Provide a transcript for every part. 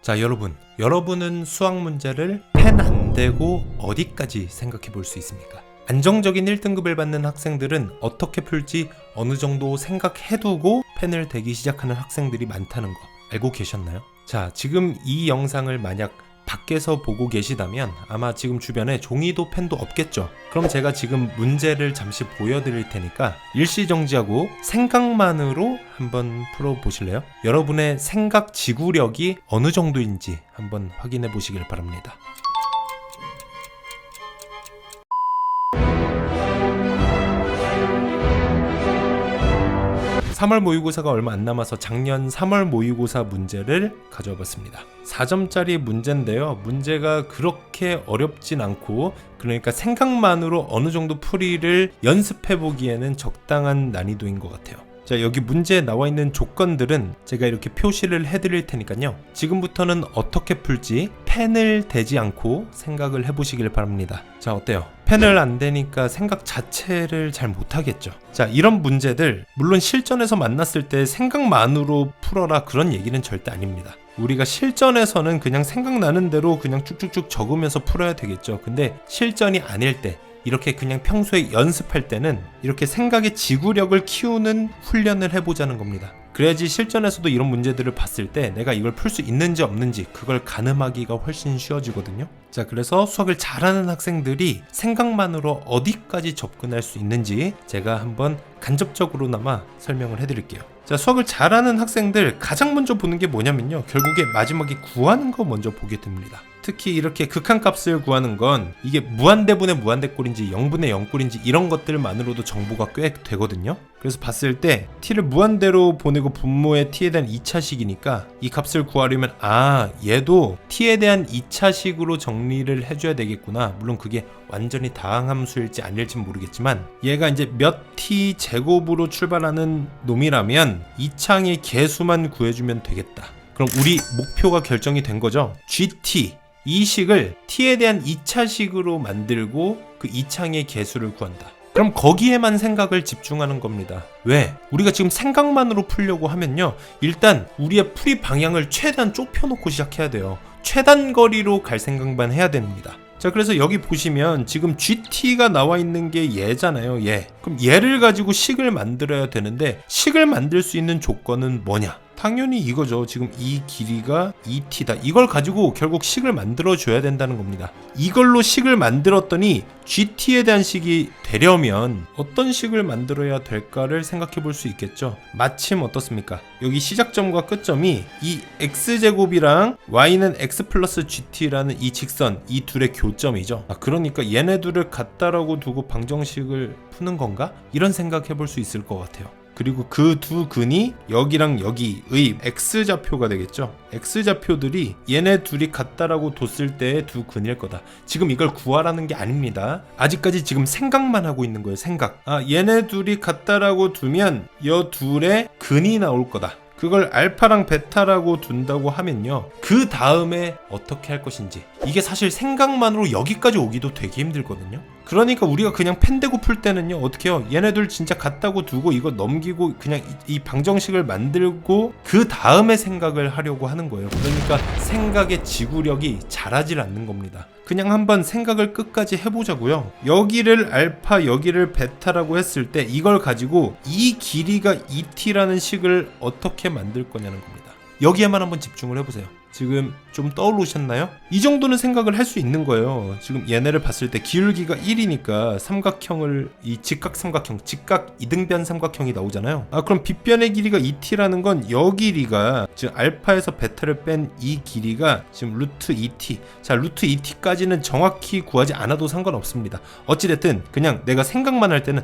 자, 여러분은 수학 문제를 펜 안 대고 어디까지 생각해 볼 수 있습니까? 안정적인 1등급을 받는 학생들은 어떻게 풀지 어느 정도 생각해두고 펜을 대기 시작하는 학생들이 많다는 거 알고 계셨나요? 자, 지금 이 영상을 만약 밖에서 보고 계시다면 아마 지금 주변에 종이도 펜도 없겠죠. 그럼 제가 지금 문제를 잠시 보여드릴 테니까 일시정지하고 생각만으로 한번 풀어보실래요? 여러분의 생각 지구력이 어느 정도인지 한번 확인해 보시길 바랍니다. (3월) 모의고사가 얼마 안 남아서 작년 (3월) 모의고사 문제를 가져와 봤습니다. 4점짜리 문제인데요. 문제가 그렇게 어렵진 않고, 그러니까 생각만으로 어느 정도 풀이를 연습해 보기에는 적당한 난이도인 것 같아요. 자, 여기 문제에 나와 있는 조건들은 제가 이렇게 표시를 해드릴 테니까요. 지금부터는 어떻게 풀지 펜을 대지 않고 생각을 해보시길 바랍니다. 자, 어때요? 펜을 안 대니까 생각 자체를 잘 못하겠죠. 자, 이런 문제들 물론 실전에서 만났을 때 생각만으로 풀어라 그런 얘기는 절대 아닙니다. 우리가 실전에서는 그냥 생각나는 대로 그냥 쭉쭉쭉 적으면서 풀어야 되겠죠. 근데 실전이 아닐 때, 이렇게 그냥 평소에 연습할 때는 이렇게 생각의 지구력을 키우는 훈련을 해보자는 겁니다. 그래야지 실전에서도 이런 문제들을 봤을 때 내가 이걸 풀 수 있는지 없는지 그걸 가늠하기가 훨씬 쉬워지거든요. 자, 그래서 수학을 잘하는 학생들이 생각만으로 어디까지 접근할 수 있는지 제가 한번 간접적으로나마 설명을 해드릴게요. 자, 수학을 잘하는 학생들 가장 먼저 보는 게 뭐냐면요, 결국에 마지막에 구하는 거 먼저 보게 됩니다. 특히 이렇게 극한값을 구하는 건 이게 무한대분의 무한대꼴인지 0분의 0꼴인지 이런 것들만으로도 정보가 꽤 되거든요. 그래서 봤을 때 t를 무한대로 보내고 분모의 t에 대한 2차식이니까 이 값을 구하려면 얘도 t에 대한 2차식으로 정리를 해줘야 되겠구나. 물론 그게 완전히 다항함수일지 아닐지 모르겠지만 얘가 이제 몇 t 제곱으로 출발하는 놈이라면 이창의 개수만 구해주면 되겠다. 그럼 우리 목표가 결정이 된 거죠. gt 이 식을 t에 대한 2차식으로 만들고 그 이창의 개수를 구한다. 그럼 거기에만 생각을 집중하는 겁니다. 왜? 우리가 지금 생각만으로 풀려고 하면요, 일단 우리의 풀이 방향을 최대한 좁혀놓고 시작해야 돼요. 최단 거리로 갈 생각만 해야 됩니다. 자, 그래서 여기 보시면 지금 GT가 나와 있는 게 얘잖아요. 얘. 그럼 얘를 가지고 식을 만들어야 되는데 식을 만들 수 있는 조건은 뭐냐? 당연히 이거죠. 지금 이 길이가 2t다. 이걸 가지고 결국 식을 만들어 줘야 된다는 겁니다. 이걸로 식을 만들었더니 GT에 대한 식이 되려면 어떤 식을 만들어야 될까를 생각해 볼 수 있겠죠. 마침 어떻습니까? 여기 시작점과 끝점이 이 x제곱이랑 y는 x 플러스 gt라는 이 직선, 이 둘의 교점이죠. 그러니까 얘네 둘을 같다라고 두고 방정식을 푸는 건가? 이런 생각 해볼 수 있을 것 같아요. 그리고 그 두 근이 여기랑 여기의 x좌표가 되겠죠. x좌표들이 얘네 둘이 같다라고 뒀을 때의 두 근일 거다. 지금 이걸 구하라는 게 아닙니다. 아직까지 지금 생각만 하고 있는 거예요. 생각. 얘네 둘이 같다라고 두면 이 둘의 근이 나올 거다. 그걸 알파랑 베타라고 둔다고 하면요, 그 다음에 어떻게 할 것인지, 이게 사실 생각만으로 여기까지 오기도 되게 힘들거든요. 그러니까 우리가 그냥 펜 대고 풀 때는요, 어떻게 해요? 얘네들 진짜 같다고 두고 이거 넘기고 그냥 이 방정식을 만들고 그 다음에 생각을 하려고 하는 거예요. 그러니까 생각의 지구력이 자라질 않는 겁니다. 그냥 한번 생각을 끝까지 해보자고요. 여기를 알파, 여기를 베타라고 했을 때 이걸 가지고 이 길이가 2t라는 식을 어떻게 만들 거냐는 겁니다. 여기에만 한번 집중을 해보세요. 지금 좀 떠오르셨나요? 이 정도는 생각을 할 수 있는 거예요. 지금 얘네를 봤을 때 기울기가 1이니까 삼각형을, 이 직각삼각형, 직각 이등변 삼각형이 나오잖아요. 그럼 빗변의 길이가 2t라는 건 여 길이가 지금 알파에서 베타를 뺀 이 길이가 지금 루트 2t. 자, 루트 2t까지는 정확히 구하지 않아도 상관없습니다. 어찌됐든 그냥 내가 생각만 할 때는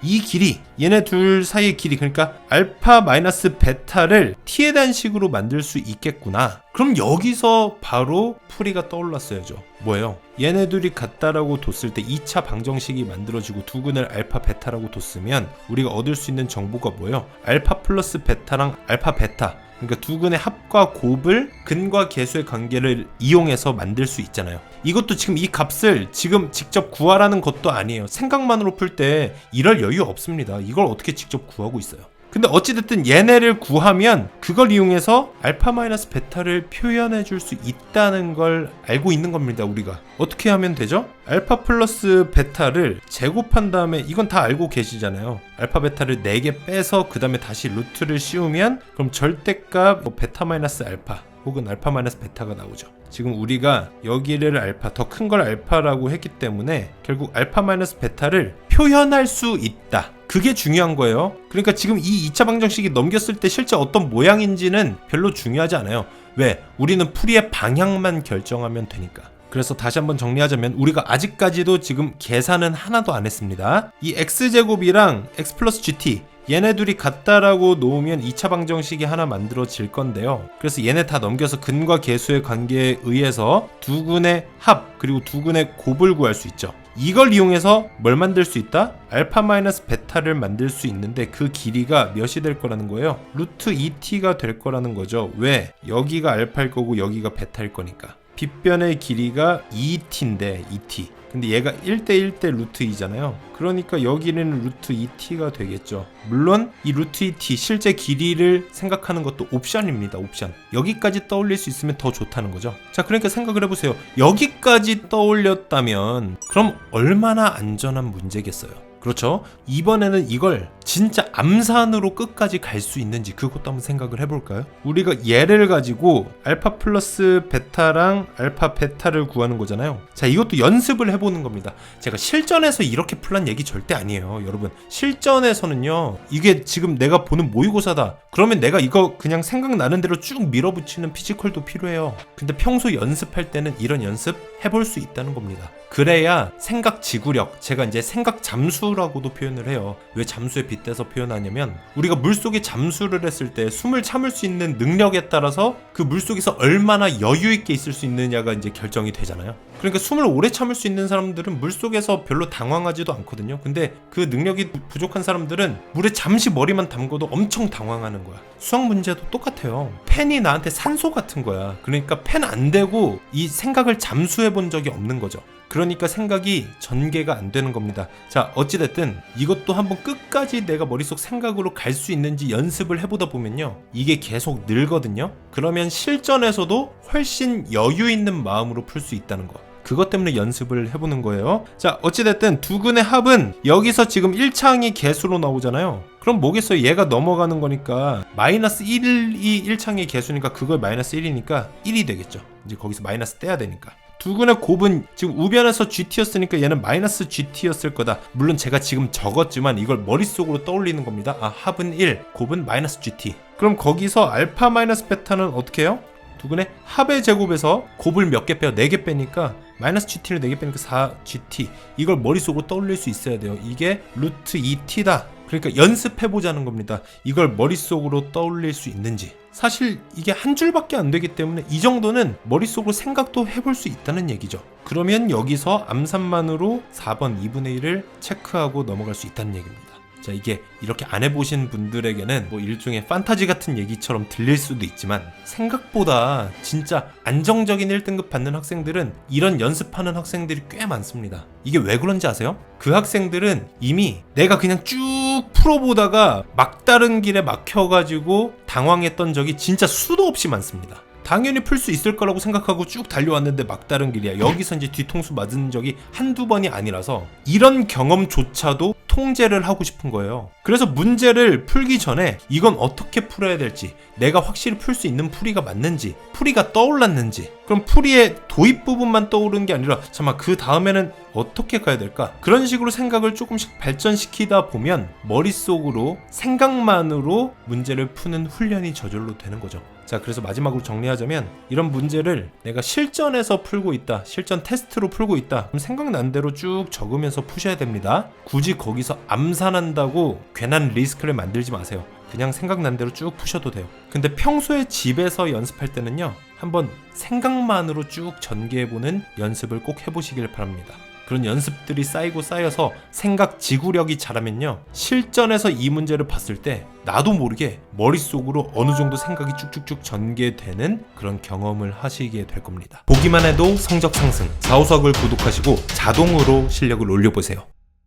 이 길이, 얘네 둘 사이의 길이, 그러니까 알파 마이너스 베타를 t에 대한 식으로 만들 수 있겠구나. 그럼 여기서 바로 풀이가 떠올랐어야죠. 뭐예요? 얘네들이 같다라고 뒀을 때 2차 방정식이 만들어지고 두 근을 알파 베타라고 뒀으면 우리가 얻을 수 있는 정보가 뭐예요? 알파 플러스 베타랑 알파 베타, 그러니까 두 근의 합과 곱을 근과 계수의 관계를 이용해서 만들 수 있잖아요. 이것도 지금 이 값을 지금 직접 구하라는 것도 아니에요. 생각만으로 풀 때 이럴 여유 없습니다. 이걸 어떻게 직접 구하고 있어요? 근데 어찌됐든 얘네를 구하면 그걸 이용해서 알파 마이너스 베타를 표현해 줄 수 있다는 걸 알고 있는 겁니다. 우리가 어떻게 하면 되죠? 알파 플러스 베타를 제곱한 다음에, 이건 다 알고 계시잖아요. 알파 베타를 4개 빼서 그 다음에 다시 루트를 씌우면 그럼 절대값 베타 마이너스 알파 혹은 알파 마이너스 베타가 나오죠. 지금 우리가 여기를 알파, 더 큰 걸 알파라고 했기 때문에 결국 알파 마이너스 베타를 표현할 수 있다. 그게 중요한 거예요. 그러니까 지금 이 2차 방정식이 넘겼을 때 실제 어떤 모양인지는 별로 중요하지 않아요. 왜? 우리는 풀이의 방향만 결정하면 되니까. 그래서 다시 한번 정리하자면 우리가 아직까지도 지금 계산은 하나도 안 했습니다. 이 x제곱이랑 x 플러스 gt 얘네 둘이 같다라고 놓으면 2차 방정식이 하나 만들어질 건데요. 그래서 얘네 다 넘겨서 근과 계수의 관계에 의해서 두근의 합 그리고 두근의 곱을 구할 수 있죠. 이걸 이용해서 뭘 만들 수 있다? 알파 마이너스 베타를 만들 수 있는데 그 길이가 몇이 될 거라는 거예요. 루트 2t가 될 거라는 거죠. 왜? 여기가 알파일 거고 여기가 베타일 거니까. 빗변의 길이가 2t인데 2t. 근데 얘가 1대1대 루트 2잖아요. 그러니까 여기는 루트 2t가 되겠죠. 물론 이 루트 2t 실제 길이를 생각하는 것도 옵션입니다. 옵션. 여기까지 떠올릴 수 있으면 더 좋다는 거죠. 자, 그러니까 생각을 해보세요. 여기까지 떠올렸다면 그럼 얼마나 안전한 문제겠어요. 그렇죠? 이번에는 이걸 진짜 암산으로 끝까지 갈 수 있는지 그것도 한번 생각을 해볼까요? 우리가 얘를 가지고 알파 플러스 베타랑 알파 베타를 구하는 거잖아요. 자, 이것도 연습을 해보는 겁니다. 제가 실전에서 이렇게 풀란 얘기 절대 아니에요. 여러분, 실전에서는요, 이게 지금 내가 보는 모의고사다. 그러면 내가 이거 그냥 생각나는 대로 쭉 밀어붙이는 피지컬도 필요해요. 근데 평소 연습할 때는 이런 연습 해볼 수 있다는 겁니다. 그래야 생각 지구력, 제가 이제 생각 잠수라고도 표현을 해요. 왜 잠수에 빗대서 표현하냐면 우리가 물속에 잠수를 했을 때 숨을 참을 수 있는 능력에 따라서 그 물속에서 얼마나 여유 있게 있을 수 있느냐가 이제 결정이 되잖아요. 그러니까 숨을 오래 참을 수 있는 사람들은 물속에서 별로 당황하지도 않거든요. 근데 그 능력이 부족한 사람들은 물에 잠시 머리만 담궈도 엄청 당황하는 거야. 수학 문제도 똑같아요. 펜이 나한테 산소 같은 거야. 그러니까 펜 안 대고 이 생각을 잠수해 본 적이 없는 거죠. 그러니까 생각이 전개가 안 되는 겁니다. 자, 어찌됐든 이것도 한번 끝까지 내가 머릿속 생각으로 갈 수 있는지 연습을 해보다 보면요, 이게 계속 늘거든요. 그러면 실전에서도 훨씬 여유 있는 마음으로 풀 수 있다는 거, 그것 때문에 연습을 해보는 거예요. 자, 어찌됐든 두근의 합은 여기서 지금 1창이 개수로 나오잖아요. 그럼 뭐겠어요? 얘가 넘어가는 거니까 마이너스 1이 1창의 개수니까 그걸 마이너스 1이니까 1이 되겠죠. 이제 거기서 마이너스 떼야 되니까. 두근의 곱은 지금 우변에서 GT였으니까 얘는 마이너스 GT였을 거다. 물론 제가 지금 적었지만 이걸 머릿속으로 떠올리는 겁니다. 아, 합은 1, 곱은 마이너스 GT. 그럼 거기서 알파 마이너스 베타는 어떻게 해요? 두근의 합의 제곱에서 곱을 몇 개 빼요? 4개 빼니까 마이너스 GT를 4개 빼니까 4GT. 이걸 머릿속으로 떠올릴 수 있어야 돼요. 이게 루트 2T다. 그러니까 연습해보자는 겁니다. 이걸 머릿속으로 떠올릴 수 있는지. 사실 이게 한 줄밖에 안 되기 때문에 이 정도는 머릿속으로 생각도 해볼 수 있다는 얘기죠. 그러면 여기서 암산만으로 4번 2분의 1을 체크하고 넘어갈 수 있다는 얘기입니다. 자, 이게 이렇게 안 해보신 분들에게는 뭐 일종의 판타지 같은 얘기처럼 들릴 수도 있지만 생각보다 진짜 안정적인 1등급 받는 학생들은 이런 연습하는 학생들이 꽤 많습니다. 이게 왜 그런지 아세요? 그 학생들은 이미 내가 그냥 쭉 풀어보다가 막다른 길에 막혀가지고 당황했던 적이 진짜 수도 없이 많습니다. 당연히 풀 수 있을 거라고 생각하고 쭉 달려왔는데 막다른 길이야. 여기서 이제 뒤통수 맞은 적이 한두 번이 아니라서 이런 경험조차도 통제를 하고 싶은 거예요. 그래서 문제를 풀기 전에 이건 어떻게 풀어야 될지, 내가 확실히 풀 수 있는 풀이가 맞는지, 풀이가 떠올랐는지, 그럼 풀이의 도입 부분만 떠오르는 게 아니라 잠깐만 그 다음에는 어떻게 가야 될까? 그런 식으로 생각을 조금씩 발전시키다 보면 머릿속으로 생각만으로 문제를 푸는 훈련이 저절로 되는 거죠. 자, 그래서 마지막으로 정리하자면 이런 문제를 내가 실전에서 풀고 있다, 실전 테스트로 풀고 있다, 그럼 생각난 대로 쭉 적으면서 푸셔야 됩니다. 굳이 거기서 암산한다고 괜한 리스크를 만들지 마세요. 그냥 생각난 대로 쭉 푸셔도 돼요. 근데 평소에 집에서 연습할 때는요, 한번 생각만으로 쭉 전개해보는 연습을 꼭 해보시길 바랍니다. 그런 연습들이 쌓이고 쌓여서 생각 지구력이 자라면요, 실전에서 이 문제를 봤을 때 나도 모르게 머릿속으로 어느 정도 생각이 쭉쭉쭉 전개되는 그런 경험을 하시게 될 겁니다. 보기만 해도 성적 상승, 4호수학을 구독하시고 자동으로 실력을 올려보세요.